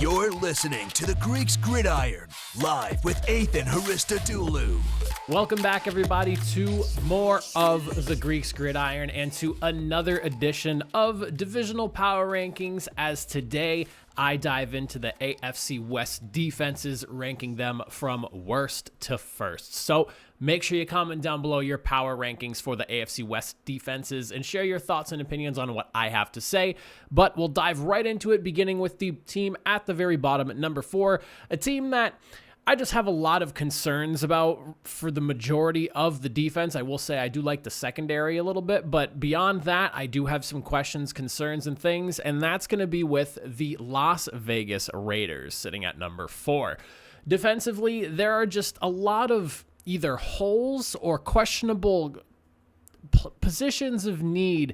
You're listening to the Greeks Gridiron, live with Ethan Haristodoulou. Welcome back, everybody, to more of the Greeks Gridiron and to another edition of Divisional Power Rankings, as today I dive into the AFC West defenses, ranking them from worst to first. So make sure you comment down below your power rankings for the AFC West defenses and share your thoughts and opinions on what I have to say. But we'll dive right into it, beginning with the team at the very bottom at number 4, a team that I just have a lot of concerns about for the majority of the defense. I will say I do like the secondary a little bit, but beyond that, I do have some questions, concerns, and things, and that's going to be with the Las Vegas Raiders sitting at number 4. Defensively, there are just a lot of either holes or questionable positions of need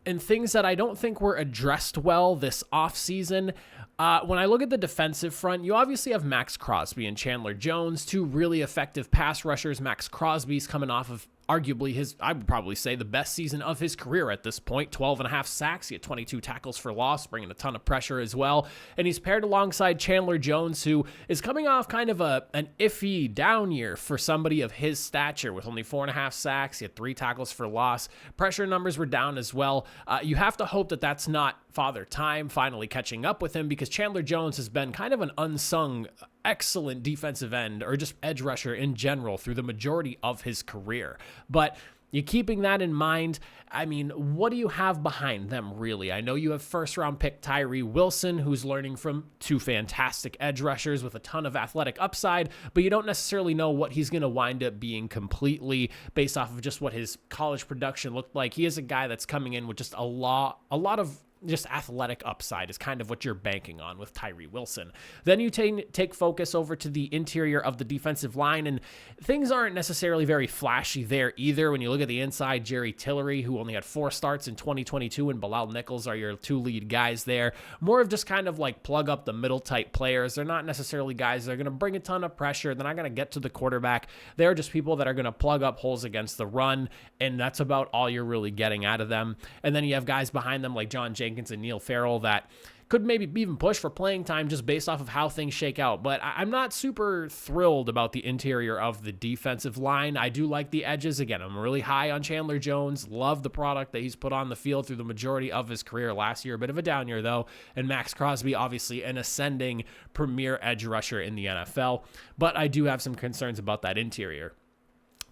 and things that I don't think were addressed well this offseason. When I look at the defensive front, you obviously have Max Crosby and Chandler Jones, two really effective pass rushers. Max Crosby's coming off of arguably I would probably say the best season of his career at this point, 12.5 sacks. He had 22 tackles for loss, bringing a ton of pressure as well. And he's paired alongside Chandler Jones, who is coming off kind of an iffy down year for somebody of his stature, with only 4.5 sacks. He had 3 tackles for loss. Pressure numbers were down as well. You have to hope that that's not Father Time finally catching up with him, because Chandler Jones has been kind of an unsung excellent defensive end, or just edge rusher in general, through the majority of his career. But you keeping that in mind, I mean, what do you have behind them, really? I know you have first-round pick Tyree Wilson, who's learning from 2 fantastic edge rushers with a ton of athletic upside, but you don't necessarily know what he's going to wind up being completely based off of just what his college production looked like. He is a guy that's coming in with just a lot of just athletic upside is kind of what you're banking on with Tyree Wilson. Then you take focus over to the interior of the defensive line, and things aren't necessarily very flashy there either. When you look at the inside, Jerry Tillery, who only had 4 starts in 2022, and Bilal Nichols are your 2 lead guys there. More of just kind of like plug up the middle type players. They're not necessarily guys that are going to bring a ton of pressure. They're not going to get to the quarterback. They're just people that are going to plug up holes against the run, and that's about all you're really getting out of them. And then you have guys behind them like John Jenkins and Neil Farrell that could maybe even push for playing time just based off of how things shake out. But I'm not super thrilled about the interior of the defensive line. I do like the edges. Again, I'm really high on Chandler Jones. Love the product that he's put on the field through the majority of his career last year. A bit of a down year, though. And Max Crosby, obviously an ascending premier edge rusher in the NFL. But I do have some concerns about that interior.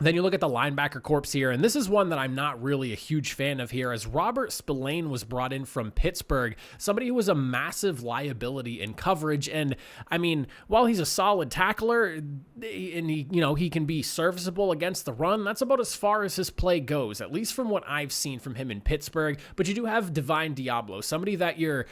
Then you look at the linebacker corps here, and this is one that I'm not really a huge fan of here, as Robert Spillane was brought in from Pittsburgh, somebody who was a massive liability in coverage. And I mean, while he's a solid tackler and he can be serviceable against the run, that's about as far as his play goes, at least from what I've seen from him in Pittsburgh. But you do have Divine Diablo, somebody that you're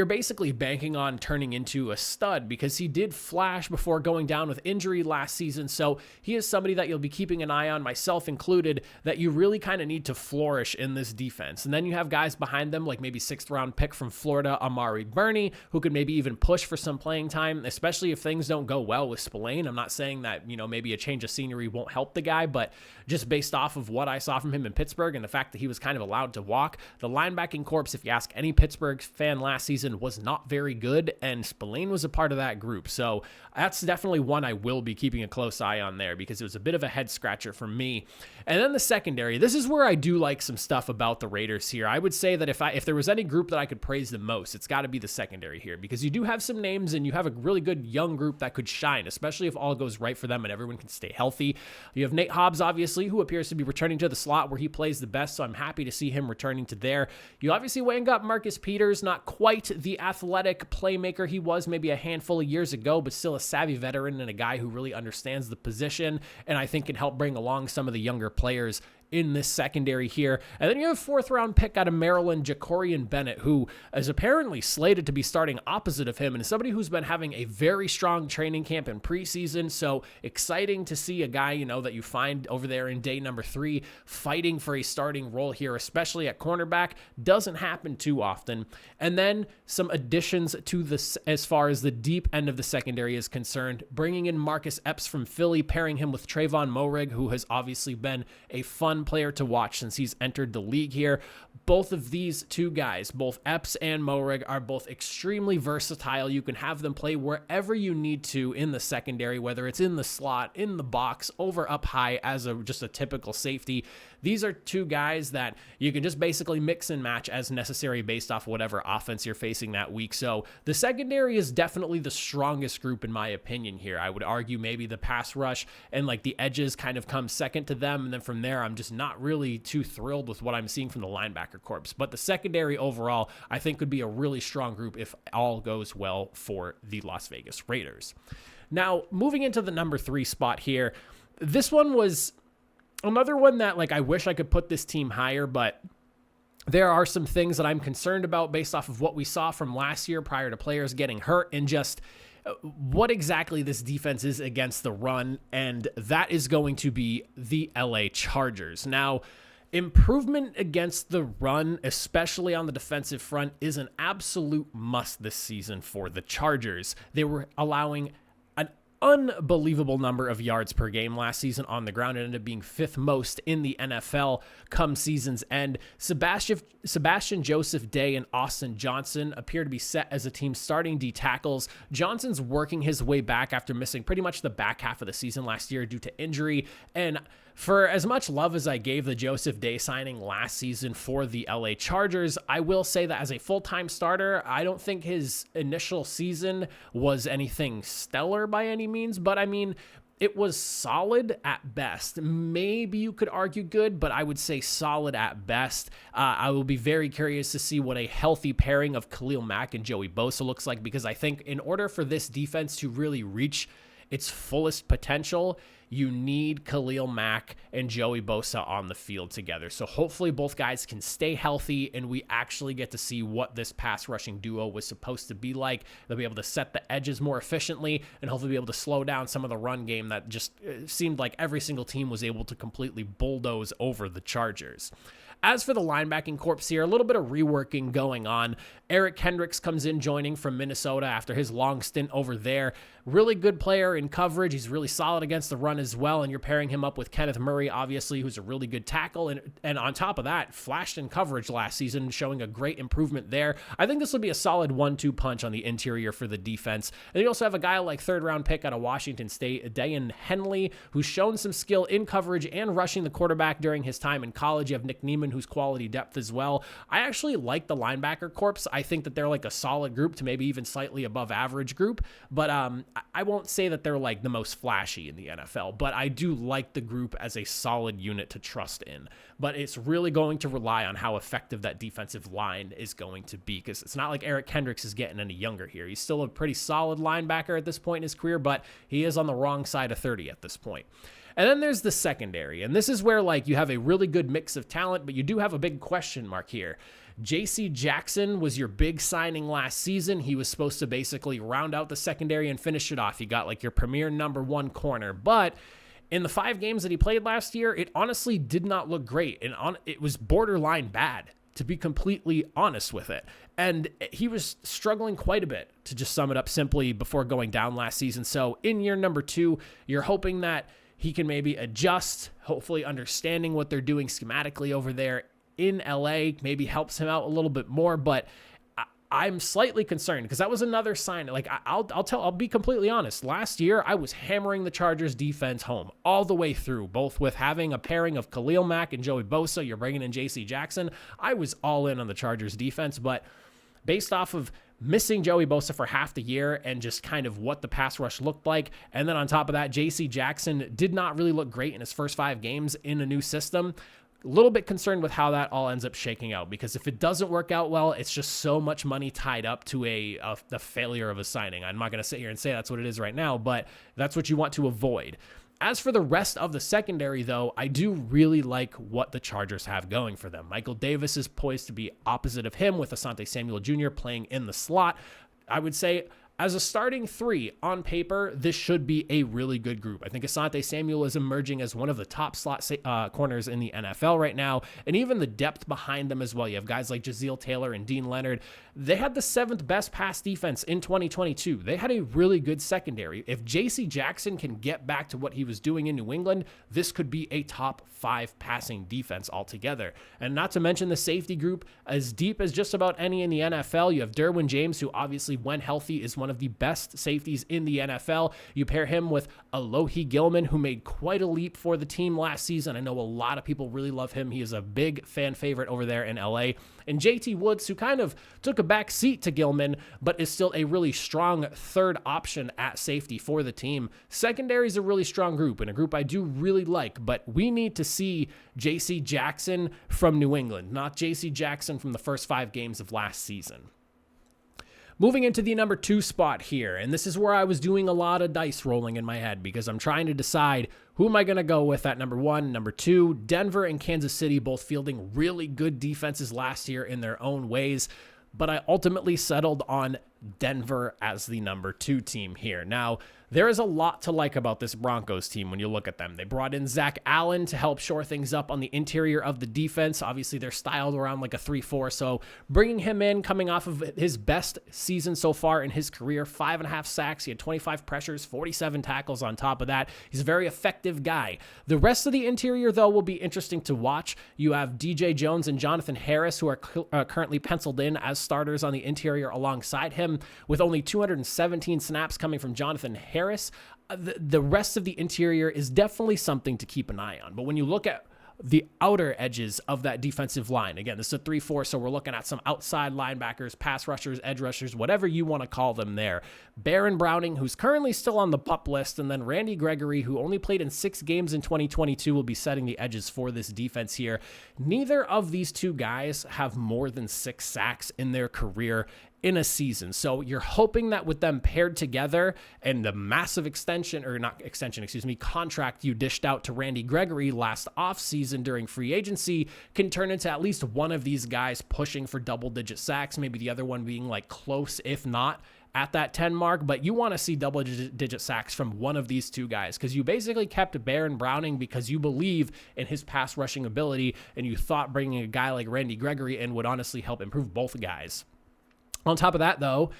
basically banking on turning into a stud, because he did flash before going down with injury last season. So he is somebody that you'll be keeping an eye on, myself included, that you really kind of need to flourish in this defense. And then you have guys behind them like maybe 6th round pick from Florida, Amari Burney, who could maybe even push for some playing time, especially if things don't go well with Spillane. I'm not saying that, maybe a change of scenery won't help the guy, but just based off of what I saw from him in Pittsburgh and the fact that he was kind of allowed to walk, the linebacking corps, if you ask any Pittsburgh fan last season, was not very good, and Spillane was a part of that group. So that's definitely one I will be keeping a close eye on there, because it was a bit of a head scratcher for me. And then the secondary, this is where I do like some stuff about the Raiders here. I would say that if there was any group that I could praise the most, it's got to be the secondary here, because you do have some names and you have a really good young group that could shine, especially if all goes right for them and everyone can stay healthy. You have Nate Hobbs, obviously, who appears to be returning to the slot where he plays the best, so I'm happy to see him returning to there. You obviously went and got Marcus Peters, not quite the athletic playmaker he was maybe a handful of years ago, but still a savvy veteran and a guy who really understands the position, and I think can help bring along some of the younger players in this secondary here. And then you have 4th round pick out of Maryland, Jacorian Bennett, who is apparently slated to be starting opposite of him, and is somebody who's been having a very strong training camp in preseason. So exciting to see a guy, that you find over there in day number 3 fighting for a starting role here, especially at cornerback. Doesn't happen too often. And then some additions to this as far as the deep end of the secondary is concerned, bringing in Marcus Epps from Philly, pairing him with Trayvon Moehrig, who has obviously been a fun player to watch since he's entered the league here. both of these two guys, both Epps and Mohrig, are both extremely versatile. You can have them play wherever you need to in the secondary, whether it's in the slot, in the box, over up high as just a typical safety. These are two guys that you can just basically mix and match as necessary based off whatever offense you're facing that week. So the secondary is definitely the strongest group in my opinion here. I would argue maybe the pass rush and like the edges kind of come second to them. And then from there, I'm just not really too thrilled with what I'm seeing from the linebacker corps. But the secondary overall, I think could be a really strong group if all goes well for the Las Vegas Raiders. Now, moving into the number 3 spot here, this one was another one that like I wish I could put this team higher, but there are some things that I'm concerned about based off of what we saw from last year prior to players getting hurt and just what exactly this defense is against the run, and that is going to be the LA Chargers. Now, improvement against the run, especially on the defensive front, is an absolute must this season for the Chargers. They were allowing an unbelievable number of yards per game last season on the ground. It ended up being 5th most in the NFL come season's end. Sebastian Joseph Day and Austin Johnson appear to be set as a team's starting D tackles. Johnson's working his way back after missing pretty much the back half of the season last year due to injury. And for as much love as I gave the Joseph Day signing last season for the LA Chargers, I will say that as a full-time starter, I don't think his initial season was anything stellar by any means, but I mean, it was solid at best. Maybe you could argue good, but I would say solid at best. I will be very curious to see what a healthy pairing of Khalil Mack and Joey Bosa looks like, because I think in order for this defense to really reach its fullest potential, you need Khalil Mack and Joey Bosa on the field together. So hopefully both guys can stay healthy and we actually get to see what this pass rushing duo was supposed to be like. They'll be able to set the edges more efficiently and hopefully be able to slow down some of the run game that just seemed like every single team was able to completely bulldoze over the Chargers. As for the linebacking corps here, a little bit of reworking going on. Eric Kendricks comes in joining from Minnesota after his long stint over there. Really good player in coverage. He's really solid against the run as well, and you're pairing him up with Kenneth Murray, obviously, who's a really good tackle, and on top of that, flashed in coverage last season, showing a great improvement there. I think this will be a solid 1-2 punch on the interior for the defense. And you also have a guy like 3rd-round pick out of Washington State, Dayan Henley, who's shown some skill in coverage and rushing the quarterback during his time in college. You have Nick Niemann, who's quality depth as well. I actually like the linebacker corps. I think that they're like a solid group to maybe even slightly above average group, but I won't say that they're like the most flashy in the NFL, but I do like the group as a solid unit to trust in. But it's really going to rely on how effective that defensive line is going to be, because it's not like Eric Kendricks is getting any younger here. He's still a pretty solid linebacker at this point in his career, but he is on the wrong side of 30 at this point. And then there's the secondary, and this is where like you have a really good mix of talent, but you do have a big question mark here. J.C. Jackson was your big signing last season. He was supposed to basically round out the secondary and finish it off. He got like your premier number 1 corner, but in the 5 games that he played last year, it honestly did not look great, and it was borderline bad, to be completely honest with it. And he was struggling quite a bit, to just sum it up simply, before going down last season. So in year number 2, you're hoping that he can maybe adjust, hopefully understanding what they're doing schematically over there in LA maybe helps him out a little bit more, but I'm slightly concerned because that was another sign. Like I'll be completely honest. Last year, I was hammering the Chargers defense home all the way through, both with having a pairing of Khalil Mack and Joey Bosa. You're bringing in J.C. Jackson. I was all in on the Chargers defense, but based off of missing Joey Bosa for half the year and just kind of what the pass rush looked like, and then on top of that, J.C. Jackson did not really look great in his first 5 games in a new system. A little bit concerned with how that all ends up shaking out, because if it doesn't work out well, it's just so much money tied up to the failure of a signing. I'm not going to sit here and say that's what it is right now, but that's what you want to avoid. As for the rest of the secondary, though, I do really like what the Chargers have going for them. Michael Davis is poised to be opposite of him, with Asante Samuel Jr. playing in the slot. I would say As a starting three on paper, this should be a really good group. I think Asante Samuel is emerging as one of the top slot corners in the NFL right now, and even the depth behind them as well. You have guys like Jazeal Taylor and Dean Leonard. They had the 7th best pass defense in 2022. They had a really good secondary. If J.C. Jackson can get back to what he was doing in New England, this could be a top 5 passing defense altogether. And not to mention the safety group, as deep as just about any in the NFL. You have Derwin James, who obviously, when healthy, is one of the best safeties in the NFL. You pair him with Alohi Gilman, who made quite a leap for the team last season. I know a lot of people really love him. He is a big fan favorite over there in LA. And JT Woods, who kind of took a back seat to Gilman, but is still a really strong third option at safety for the team. Secondary is a really strong group, and a group I do really like, but we need to see J.C. Jackson from New England, not J.C. Jackson from the first 5 games of last season. Moving into the number 2 spot here, and this is where I was doing a lot of dice rolling in my head because I'm trying to decide who am I going to go with at number 1, number 2. Denver and Kansas City both fielding really good defenses last year in their own ways, but I ultimately settled on Denver as the number 2 team here. Now, there is a lot to like about this Broncos team when you look at them. They brought in Zach Allen to help shore things up on the interior of the defense. Obviously, they're styled around like a 3-4, so bringing him in, coming off of his best season so far in his career, 5.5 sacks, he had 25 pressures, 47 tackles on top of that. He's a very effective guy. The rest of the interior, though, will be interesting to watch. You have DJ Jones and Jonathan Harris, who are currently penciled in as starters on the interior alongside him, with only 217 snaps coming from Jonathan Harris. The rest of the interior is definitely something to keep an eye on. But when you look at the outer edges of that defensive line, again, this is a 3-4, so we're looking at some outside linebackers, pass rushers, edge rushers, whatever you want to call them there. Baron Browning, who's currently still on the PUP list, and then Randy Gregory, who only played in 6 games in 2022, will be setting the edges for this defense here. Neither of these two guys have more than 6 sacks in their career in a season. So you're hoping that with them paired together and the massive contract you dished out to Randy Gregory last offseason during free agency can turn into at least one of these guys pushing for double-digit sacks, maybe the other one being like close, if not at that 10 mark, but you want to see double-digit sacks from one of these two guys because you basically kept Baron Browning because you believe in his pass rushing ability and you thought bringing a guy like Randy Gregory in would honestly help improve both guys. On top of that, though,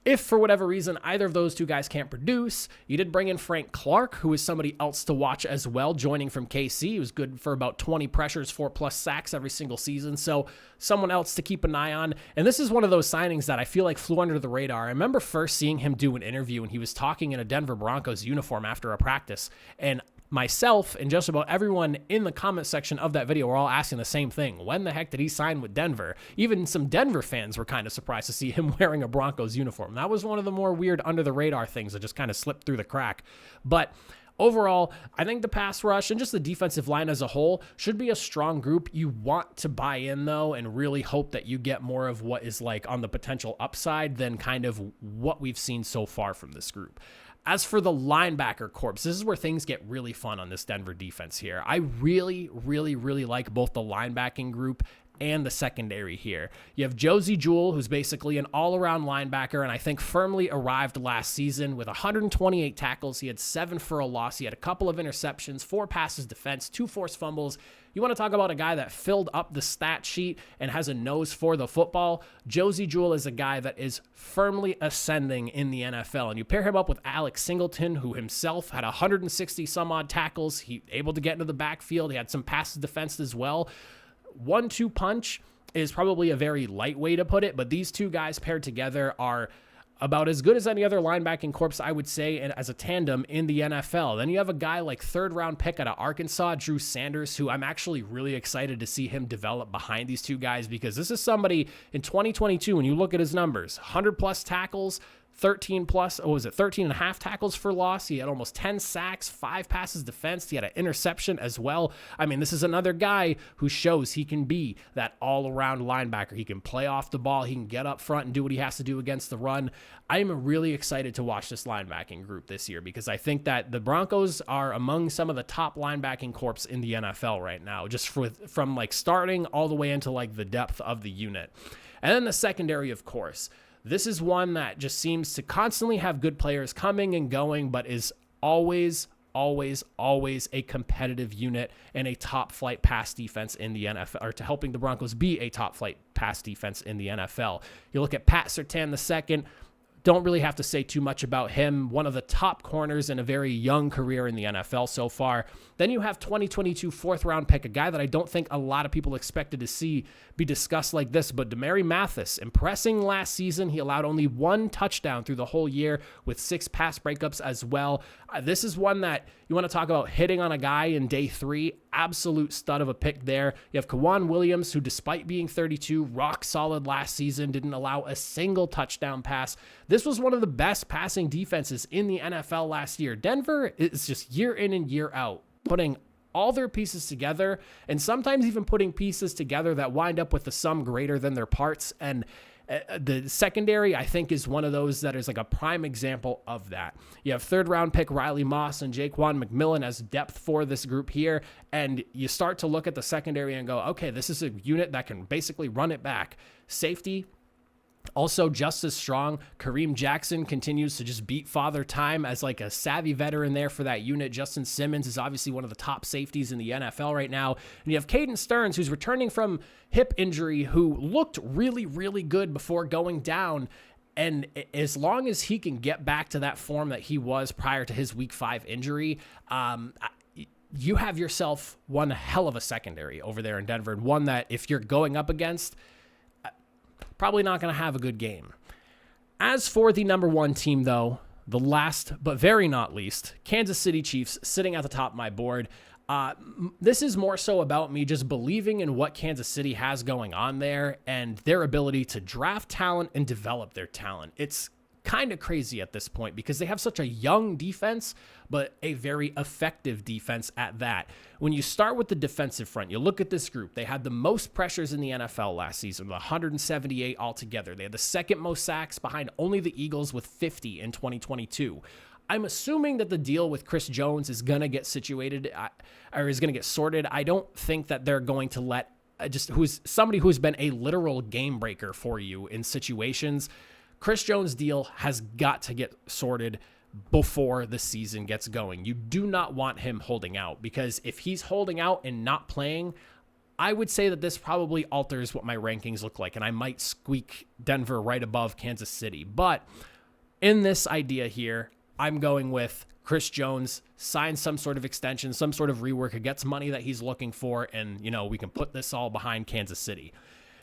if for whatever reason either of those two guys can't produce, you did bring in Frank Clark, who is somebody else to watch as well, joining from KC. He was good for about 20 pressures, 4+ sacks every single season. So someone else to keep an eye on. And this is one of those signings that I feel like flew under the radar. I remember first seeing him do an interview and he was talking in a Denver Broncos uniform after a practice. And myself and just about everyone in the comment section of that video were all asking the same thing. When the heck did he sign with Denver? Even some Denver fans were kind of surprised to see him wearing a Broncos uniform. That was one of the more weird under the radar things that just kind of slipped through the crack. But overall, I think the pass rush and just the defensive line as a whole should be a strong group. You want to buy in, though, and really hope that you get more of what is like on the potential upside than kind of what we've seen so far from this group. As for the linebacker corps, this is where things get really fun on this Denver defense here. I really like both the linebacking group and the secondary here. You have Josie Jewell, who's basically an all-around linebacker, and I think firmly arrived last season with 128 tackles. He had 7 for a loss. He had a couple of interceptions, 4 passes defense, 2 forced fumbles. You want to talk about a guy that filled up the stat sheet and has a nose for the football? Josie Jewell is a guy that is firmly ascending in the NFL. And you pair him up with Alex Singleton, who himself had 160 some odd tackles. He able to get into the backfield. He had some passes defense as well. 1-2 punch is probably a very light way to put it, but these two guys paired together are about as good as any other linebacking corps, I would say, and as a tandem in the NFL. Then you have a guy like 3rd-round pick out of Arkansas, Drew Sanders, who I'm actually really excited to see him develop behind these two guys because this is somebody in 2022, when you look at his numbers, 100+ tackles, 13 and a half tackles for loss. He had almost 10 sacks, 5 passes defense. He had an interception as well. I mean, this is another guy who shows he can be that all-around linebacker. He can play off the ball. He can get up front and do what he has to do against the run. I am really excited to watch this linebacking group this year because I think that the Broncos are among some of the top linebacking corps in the NFL right now, just from like starting all the way into like the depth of the unit. And then the secondary, of course. This is one that just seems to constantly have good players coming and going, but is always a competitive unit and a top flight pass defense in the NFL, or to helping the Broncos be a top flight pass defense in the NFL. You look at Pat Surtain II, don't really have to say too much about him. One of the top corners in a very young career in the NFL so far. Then you have 2022 fourth round pick, a guy that I don't think a lot of people expected to see be discussed like this, but Demaryi Mathis, impressing last season. He allowed only 1 touchdown through the whole year with 6 pass breakups as well. This is one that you want to talk about hitting on a guy in day 3. Absolute stud of a pick there. You have Kawan Williams, who despite being 32, rock solid last season, didn't allow a single touchdown pass. This was one of the best passing defenses in the NFL last year. Denver is just year in and year out putting all their pieces together, and sometimes even putting pieces together that wind up with a sum greater than their parts. And the secondary, I think, is one of those that is like a prime example of that. You have third round pick Riley Moss and Jaquan McMillan as depth for this group here. And you start to look at the secondary and go, okay, this is a unit that can basically run it back. Safety, also just as strong. Kareem Jackson continues to just beat Father Time as like a savvy veteran there for that unit. Justin Simmons is obviously one of the top safeties in the NFL right now. And you have Caden Stearns, who's returning from hip injury, who looked really, really good before going down. And as long as he can get back to that form that he was prior to his week 5 injury, you have yourself one hell of a secondary over there in Denver, and one that if you're going up against, probably not going to have a good game. As for the number 1 team, though, the last but very not least, Kansas City Chiefs sitting at the top of my board. This is more so about me just believing in what Kansas City has going on there and their ability to draft talent and develop their talent. It's kind of crazy at this point because they have such a young defense, but a very effective defense at that. When you start with the defensive front, you look at this group. They had the most pressures in the NFL last season, 178 altogether. They had the second most sacks behind only the Eagles with 50 in 2022. I'm assuming that the deal with Chris Jones is going to get situated or is going to get sorted. I don't think that they're going to let who's somebody who's been a literal game breaker for you in situations. Chris Jones' deal has got to get sorted before the season gets going. You do not want him holding out, because if he's holding out and not playing, I would say that this probably alters what my rankings look like, and I might squeak Denver right above Kansas City. But in this idea here, I'm going with Chris Jones signs some sort of extension, some sort of rework, gets money that he's looking for, and, we can put this all behind Kansas City.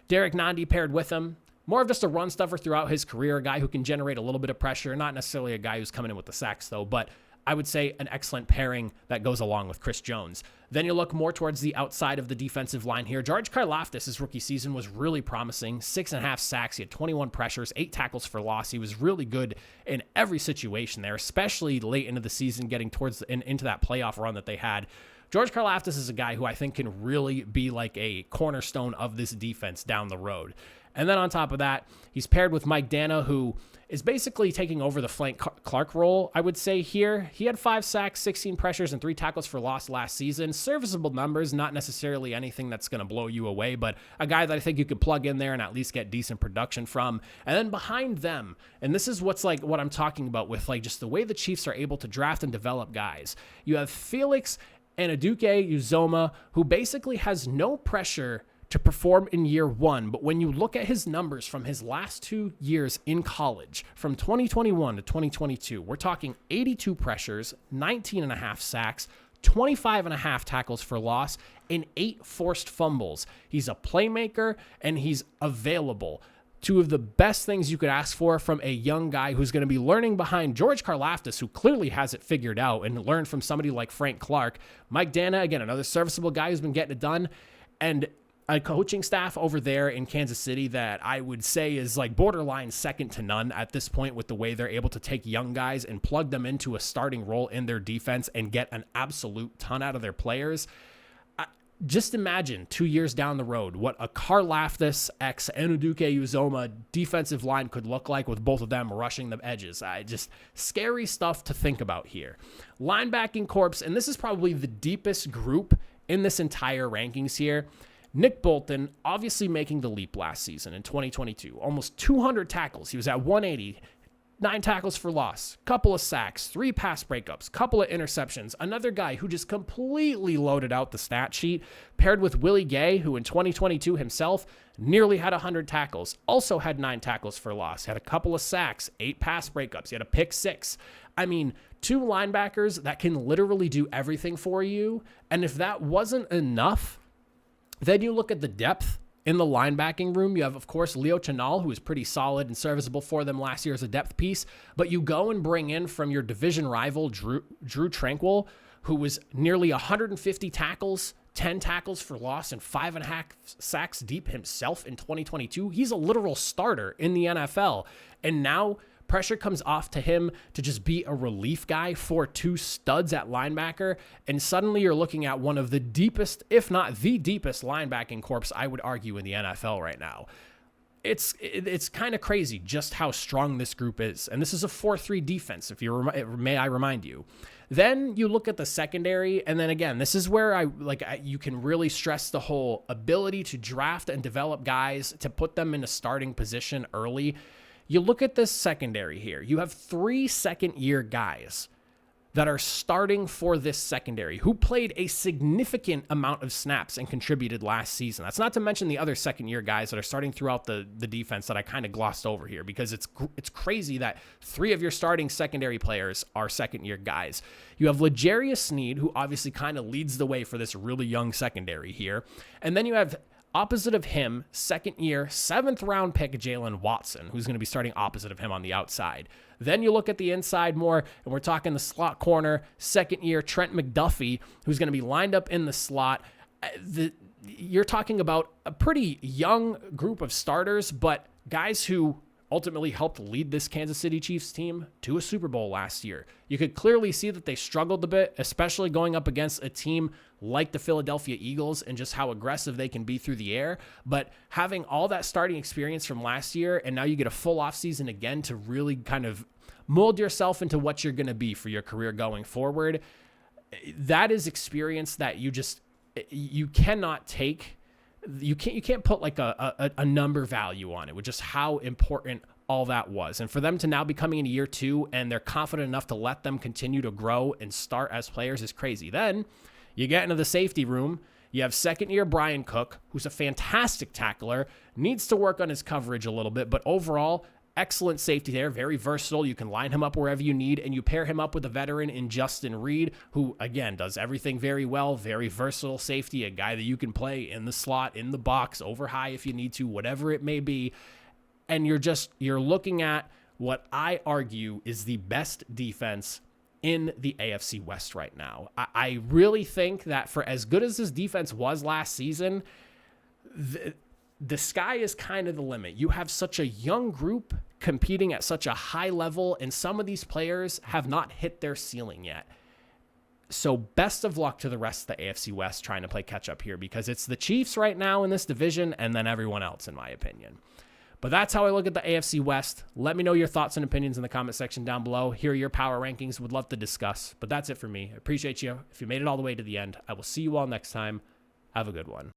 Derek Nandi paired with him. More of just a run stuffer throughout his career, a guy who can generate a little bit of pressure, not necessarily a guy who's coming in with the sacks, though, but I would say an excellent pairing that goes along with Chris Jones. Then you look more towards the outside of the defensive line here. George Karlaftis, his rookie season was really promising. 6.5 sacks. He had 21 pressures, 8 tackles for loss. He was really good in every situation there, especially late into the season, getting towards into that playoff run that they had. George Karlaftis is a guy who I think can really be like a cornerstone of this defense down the road. And then on top of that, he's paired with Mike Dana, who is basically taking over the Frank Clark role, I would say here. He had 5 sacks, 16 pressures, and 3 tackles for loss last season. Serviceable numbers, not necessarily anything that's going to blow you away, but a guy that I think you could plug in there and at least get decent production from. And then behind them, and this is what I'm talking about with just the way the Chiefs are able to draft and develop guys. You have Felix Anaduke Uzoma, who basically has no pressure to perform in year 1. But when you look at his numbers from his last 2 years in college, from 2021 to 2022, we're talking 82 pressures, 19.5 sacks, 25.5 tackles for loss, and 8 forced fumbles. He's a playmaker, and he's available. 2 of the best things you could ask for from a young guy who's going to be learning behind George Karlaftis, who clearly has it figured out, and learned from somebody like Frank Clark. Mike Dana, again, another serviceable guy who's been getting it done. And a coaching staff over there in Kansas City that I would say is borderline second to none at this point, with the way they're able to take young guys and plug them into a starting role in their defense and get an absolute ton out of their players. Just imagine 2 years down the road what a Karlaftis x Anaduke Uzoma defensive line could look like with both of them rushing the edges. Just scary stuff to think about here. Linebacking corps, and this is probably the deepest group in this entire rankings here. Nick Bolton obviously making the leap last season in 2022. Almost 200 tackles. He was at 180. 9 tackles for loss, couple of sacks, 3 pass breakups, couple of interceptions. Another guy who just completely loaded out the stat sheet, paired with Willie Gay, who in 2022 himself nearly had 100 tackles, also had 9 tackles for loss, had a couple of sacks, 8 pass breakups, he had a pick 6. I mean, 2 linebackers that can literally do everything for you. And if that wasn't enough, then you look at the depth in the linebacking room. You have, of course, Leo Chenal, who was pretty solid and serviceable for them last year as a depth piece. But you go and bring in from your division rival, Drew Tranquill, who was nearly 150 tackles, 10 tackles for loss, and 5.5 sacks deep himself in 2022. He's a literal starter in the NFL. And now pressure comes off to him to just be a relief guy for 2 studs at linebacker. And suddenly you're looking at one of the deepest, if not the deepest linebacking corps, I would argue, in the NFL right now. It's kind of crazy just how strong this group is. And this is a 4-3 defense, if you may I remind you. Then you look at the secondary, and then again, this is where you can really stress the whole ability to draft and develop guys to put them in a starting position early. You look at this secondary here. You have 3 second-year guys that are starting for this secondary who played a significant amount of snaps and contributed last season. That's not to mention the other second-year guys that are starting throughout the defense that I kind of glossed over here, because it's crazy that 3 of your starting secondary players are second-year guys. You have L'Jarius Sneed, who obviously kind of leads the way for this really young secondary here. And then you have, opposite of him, second year, 7th round pick Jalen Watson, who's going to be starting opposite of him on the outside. Then you look at the inside more, and we're talking the slot corner, second year Trent McDuffie, who's going to be lined up in the slot. You're talking about a pretty young group of starters, but guys who ultimately helped lead this Kansas City Chiefs team to a Super Bowl last year. You could clearly see that they struggled a bit, especially going up against a team like the Philadelphia Eagles and just how aggressive they can be through the air. But having all that starting experience from last year, and now you get a full offseason again to really kind of mold yourself into what you're going to be for your career going forward, that is experience that you cannot take. You can't put like a number value on it with just how important all that was. And for them to now be coming into year 2 and they're confident enough to let them continue to grow and start as players is crazy. Then you get into the safety room. You have second year Brian Cook, who's a fantastic tackler, needs to work on his coverage a little bit, but overall, excellent safety there, very versatile. You can line him up wherever you need, and you pair him up with a veteran in Justin Reed, who, again, does everything very well, very versatile safety, a guy that you can play in the slot, in the box, over high if you need to, whatever it may be. And you're looking at what I argue is the best defense in the AFC West right now. I really think that for as good as this defense was last season, the sky is kind of the limit. You have such a young group competing at such a high level, and some of these players have not hit their ceiling yet. So best of luck to the rest of the AFC West trying to play catch up here, because it's the Chiefs right now in this division and then everyone else, in my opinion. But that's how I look at the AFC West. Let me know your thoughts and opinions in the comment section down below. Here are your power rankings. Would love to discuss. But that's it for me. I appreciate you. If you made it all the way to the end, I will see you all next time. Have a good one.